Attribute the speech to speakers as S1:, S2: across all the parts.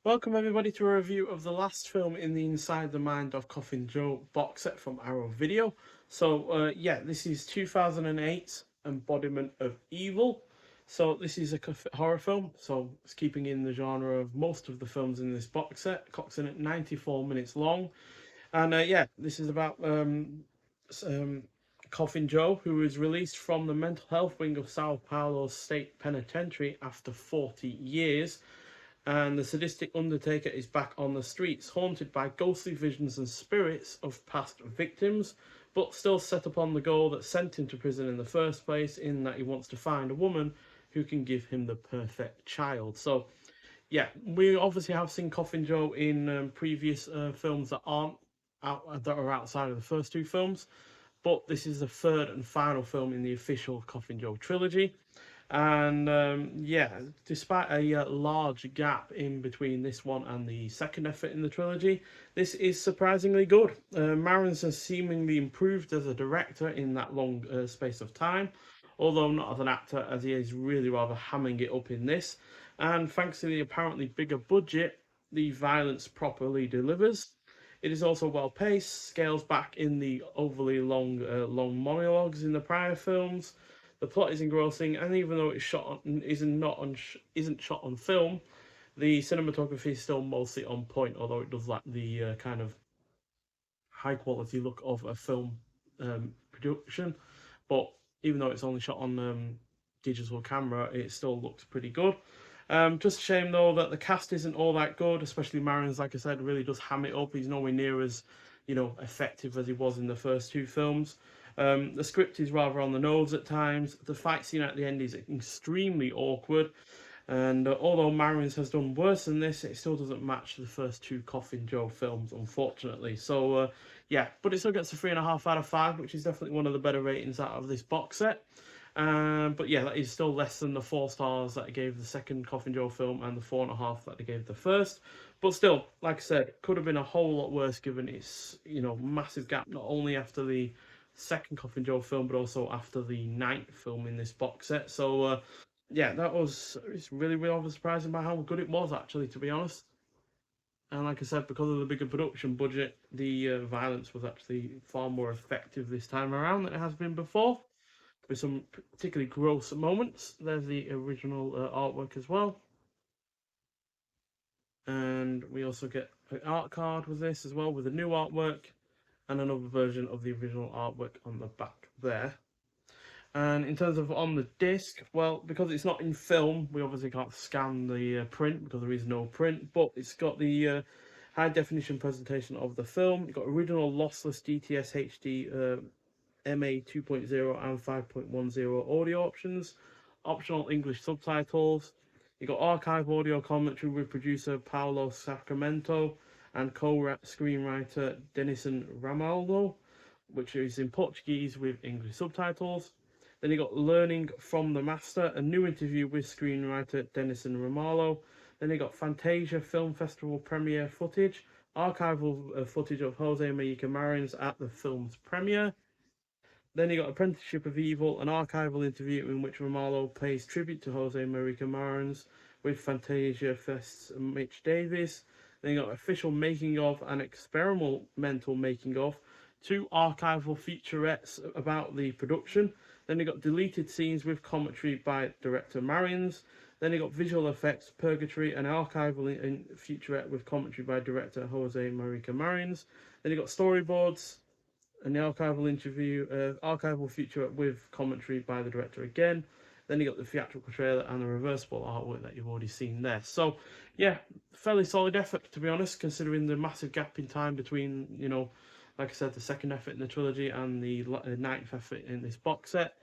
S1: Welcome everybody to a review of the last film in the Inside the Mind of Coffin Joe box set from Arrow Video. Yeah, this is 2008 Embodiment of Evil. So this is a horror film, so it's keeping in the genre of most of the films in this box set. Clocks in at 94 minutes long. And yeah, this is about Coffin Joe, who is released from the mental health wing of Sao Paulo's state penitentiary after 40 years, and the sadistic undertaker is back on the streets, haunted by ghostly visions and spirits of past victims, but still set upon the goal that sent him to prison in the first place, in that he wants to find a woman who can give him the perfect child. So, yeah, we obviously have seen Coffin Joe in previous films that aren't that are outside of the first two films, but this is the third and final film in the official Coffin Joe trilogy. And yeah, despite a large gap in between this one and the second effort in the trilogy, this is surprisingly good. Marins has seemingly improved as a director in that long space of time, although not as an actor, as he is really rather hamming it up in this. And thanks to the apparently bigger budget, the violence properly delivers. It is also well paced, scales back in the overly long monologues in the prior films. The plot is engrossing, and even though it's shot on, isn't shot on film, the cinematography is still mostly on point. Although it does lack the kind of high quality look of a film production, but even though it's only shot on digital camera, it still looks pretty good. Just a shame though that the cast isn't all that good, especially Marins. Like I said, really does ham it up. He's nowhere near as effective as he was in the first two films. The script is rather on the nose at times. The fight scene at the end is extremely awkward, and although Marins has done worse than this, it still doesn't match the first two Coffin Joe films, unfortunately. Yeah, but it still gets a 3.5 out of 5, which is definitely one of the better ratings out of this box set. But yeah, that is still less than the 4 stars that I gave the second Coffin Joe film and the 4.5 that I gave the first. But still, like I said, could have been a whole lot worse given its massive gap, not only after the second Coffin Joe film, but also after the ninth film in this box set. Yeah, it's really surprising by how good it was, actually, to be honest. And like I said, because of the bigger production budget, the violence was actually far more effective this time around than it has been before, with some particularly gross moments. There's the original artwork as well. And we also get an art card with this as well, with a new artwork and another version of the original artwork on the back there. And in terms of on the disc, well, because it's not in film, we obviously can't scan the print because there is no print, but it's got the high definition presentation of the film. You've got original lossless DTS HD MA 2.0 and 5.10 audio options, optional English subtitles. You've got archive audio commentary with producer Paulo Sacramento and co-screenwriter Denison Ramalho, which is in Portuguese with English subtitles. Then you got Learning from the Master, a new interview with screenwriter Denison Ramalho. Then you got Fantasia Film Festival premiere footage, archival footage of Jose Maria Marins at the film's premiere. Then you got Apprenticeship of Evil, an archival interview in which Ramalho pays tribute to Jose Maria Marins with Fantasia Fest's Mitch Davis. Then you got official making of and experimental making of, 2 archival featurettes about the production. Then you got deleted scenes with commentary by director Marins. Then you got visual effects, Purgatory, an archival featurette with commentary by director Jose Maria Marins. Then you got storyboards, and the archival feature with commentary by the director again. Then you got the theatrical trailer and the reversible artwork that you've already seen there. So, yeah, fairly solid effort, to be honest, considering the massive gap in time between, like I said, the second effort in the trilogy and the ninth effort in this box set.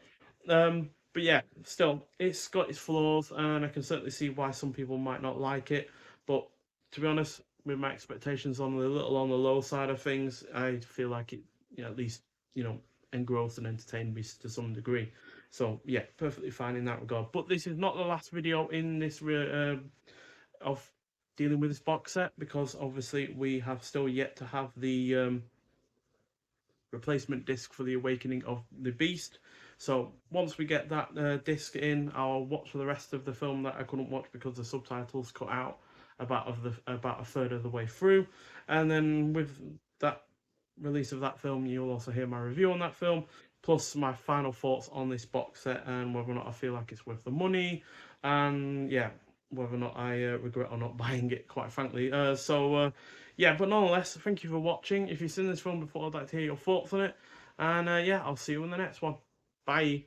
S1: But yeah, still, it's got its flaws, and I can certainly see why some people might not like it. But to be honest, with my expectations on the little on the low side of things, I feel like it, at least engrossed and entertained me to some degree. So yeah, perfectly fine in that regard. But this is not the last video in this of dealing with this box set, because obviously we have still yet to have the replacement disc for the Awakening of the Beast. So once we get that disc in, I'll watch for the rest of the film that I couldn't watch because the subtitles cut out, about a third of the way through, and then with that release of that film, you'll also hear my review on that film, plus my final thoughts on this box set and whether or not I feel like it's worth the money, and yeah, whether or not I regret or not buying it, quite frankly. Yeah, but nonetheless, thank you for watching. If you've seen this film before, I'd like to hear your thoughts on it, and yeah, I'll see you in the next one. Bye.